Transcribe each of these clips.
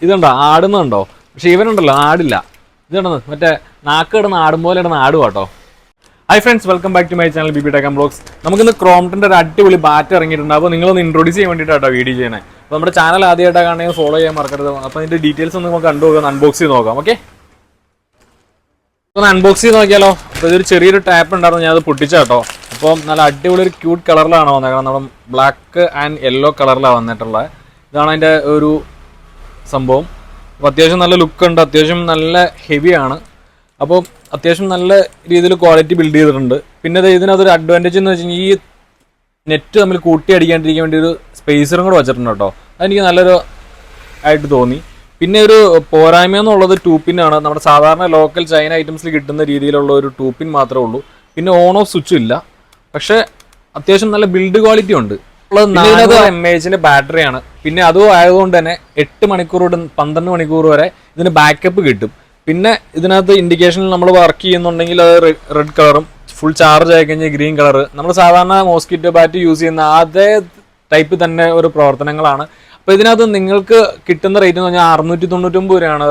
ഇതുണ്ടോ ആടുന്നുണ്ടോ? പക്ഷെ ഇവനുണ്ടല്ലോ ആടില്ല. ഇതുണ്ടോ മറ്റേ നാക്ക് കിടന്ന് ആടും പോലെ ഇടുന്ന ആടും കേട്ടോ. Hi friends, welcome back to my channel BB tech and vlogs. നമുക്കിന്ന് ക്രോംപ്ടന്റെ ഒരു അടിപൊളി ബാറ്റ് ഇറങ്ങിയിട്ടുണ്ട്. അപ്പോൾ നിങ്ങളൊന്ന് ഇൻട്രോഡ്യൂസ് ചെയ്യാൻ വേണ്ടിയിട്ടാട്ടോ വീഡിയോ ചെയ്യണേ. അപ്പോൾ നമ്മുടെ ചാനൽ ആദ്യമായിട്ടാണ് കാണണമെങ്കിൽ ഫോളോ ചെയ്യാൻ മറക്കരുത്. അപ്പോൾ അതിന്റെ ഡീറ്റെയിൽസ് ഒന്ന് നമുക്ക് കണ്ടുപോകാം, അൺബോക്സ് ചെയ്ത് നോക്കാം. ഓക്കെ, ഒന്ന് അൺബോക്സ് ചെയ്ത് നോക്കിയാലോ. അപ്പോൾ ഇതൊരു ചെറിയൊരു ടാപ്പ് ഉണ്ടായിരുന്നു, ഞാൻ അത് പൊട്ടിച്ചാട്ടോ. അപ്പോൾ നല്ല അടിപൊളി ഒരു ക്യൂട്ട് കളറിലാണ് വന്നേക്കുന്നത്. നമ്മുടെ ബ്ലാക്ക് ആൻഡ് യെല്ലോ കളറിലാണ് വന്നിട്ടുള്ളത്. ഇതാണ് അതിൻ്റെ ഒരു സംഭവം. അപ്പോൾ അത്യാവശ്യം നല്ല ലുക്ക് ഉണ്ട്, അത്യാവശ്യം നല്ല ഹെവിയാണ്. അപ്പോൾ അത്യാവശ്യം നല്ല രീതിയിൽ ക്വാളിറ്റി ബിൽഡ് ചെയ്തിട്ടുണ്ട്. പിന്നെ ഇതിനകത്തൊരു അഡ്വാൻറ്റേജ് എന്ന് വെച്ച് കഴിഞ്ഞാൽ ഈ നെറ്റ് തമ്മിൽ കൂട്ടി അടിക്കാണ്ടിരിക്കാൻ വേണ്ടി ഒരു സ്പേസറും കൂടെ വെച്ചിട്ടുണ്ട് കേട്ടോ. അതെനിക്ക് നല്ലൊരു ആയിട്ട് തോന്നി. പിന്നെ ഒരു പോരായ്മ എന്നുള്ളത് 2 പിന്നാണ്. നമ്മുടെ സാധാരണ ലോക്കൽ ചൈന ഐറ്റംസിൽ കിട്ടുന്ന രീതിയിലുള്ള ഒരു 2 പിൻ മാത്രമേ ഉള്ളൂ. പിന്നെ ഓൺ ഓഫ് സ്വിച്ചും ഇല്ല. പക്ഷേ അത്യാവശ്യം നല്ല ബിൽഡ് ക്വാളിറ്റി ഉണ്ട്. ഉള്ളത് 400 mAh ബാറ്ററിയാണ്. പിന്നെ അതും ആയതുകൊണ്ട് തന്നെ 8 മണിക്കൂർ തൊട്ട് 12 മണിക്കൂർ വരെ ഇതിന് ബാക്കപ്പ് കിട്ടും. പിന്നെ ഇതിനകത്ത് ഇൻഡിക്കേഷനിൽ നമ്മൾ വർക്ക് ചെയ്യുന്നുണ്ടെങ്കിൽ അത് റെഡ് കളറും, ഫുൾ ചാർജ് ആയി കഴിഞ്ഞാൽ ഗ്രീൻ കളർ. നമ്മൾ സാധാരണ മോസ്കിറ്റോ ബാറ്റ് യൂസ് ചെയ്യുന്ന അതേ ടൈപ്പ് തന്നെ ഒരു പ്രവർത്തനങ്ങളാണ്. അപ്പോൾ ഇതിനകത്ത് നിങ്ങൾക്ക് കിട്ടുന്ന റേറ്റ് എന്ന് പറഞ്ഞാൽ 699 രൂപയാണ്.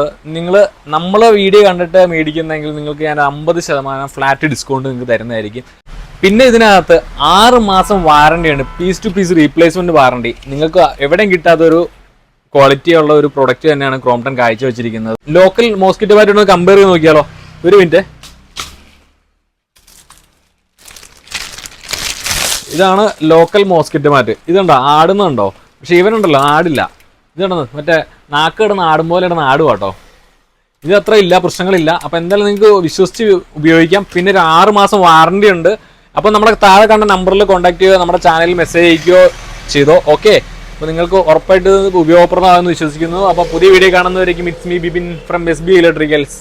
നമ്മളെ വീഡിയോ കണ്ടിട്ട് മേടിക്കുന്നെങ്കിൽ നിങ്ങൾക്ക് ഞാൻ 50% ഫ്ലാറ്റ് ഡിസ്കൗണ്ട് നിങ്ങൾക്ക് തരുന്നതായിരിക്കും. പിന്നെ ഇതിനകത്ത് 6 മാസം വാറണ്ടിയാണ്, piece to piece replacement warranty. നിങ്ങൾക്ക് എവിടെയും കിട്ടാത്തൊരു ക്വാളിറ്റി ഉള്ള ഒരു പ്രൊഡക്റ്റ് തന്നെയാണ് ക്രോംപ്ടൺ കാഴ്ചവെച്ചിരിക്കുന്നത്. ലോക്കൽ മോസ്കിറ്റോ ബാറ്റ് കമ്പയർ ചെയ്ത് നോക്കിയാലോ. ഒരു മിനിറ്റ്, ഇതാണ് ലോക്കൽ മോസ്കിറ്റോ ബാറ്റ്. ഇതുണ്ടോ ആടുന്നുണ്ടോ? പക്ഷെ ഇവനുണ്ടല്ലോ ആടില്ല. ഇതുണ്ടോ മറ്റേ നാക്ക് കിടന്ന് ആടും പോലെ ഇടുന്ന ആടും കേട്ടോ. ഇത് അത്ര ഇല്ല, പ്രശ്നങ്ങളില്ല. അപ്പോൾ എന്തായാലും നിങ്ങൾക്ക് വിശ്വസിച്ച് ഉപയോഗിക്കാം. പിന്നെ ഒരു 6 മാസം വാറണ്ടി ഉണ്ട്. അപ്പോൾ നമ്മുടെ താഴെ കണ്ട നമ്പറിൽ കോൺടാക്ട് ചെയ്യുക, നമ്മുടെ ചാനലിൽ മെസ്സേജ് അയക്കുകയോ ചെയ്തോ. ഓക്കെ, അപ്പോൾ നിങ്ങൾക്ക് ഉറപ്പായിട്ട് ഉപയോഗപ്രദമാണെന്ന് വിശ്വസിക്കുന്നു. അപ്പോൾ പുതിയ വീഡിയോ കാണുന്നവരേക്കും it's me Bibin from SB electricals.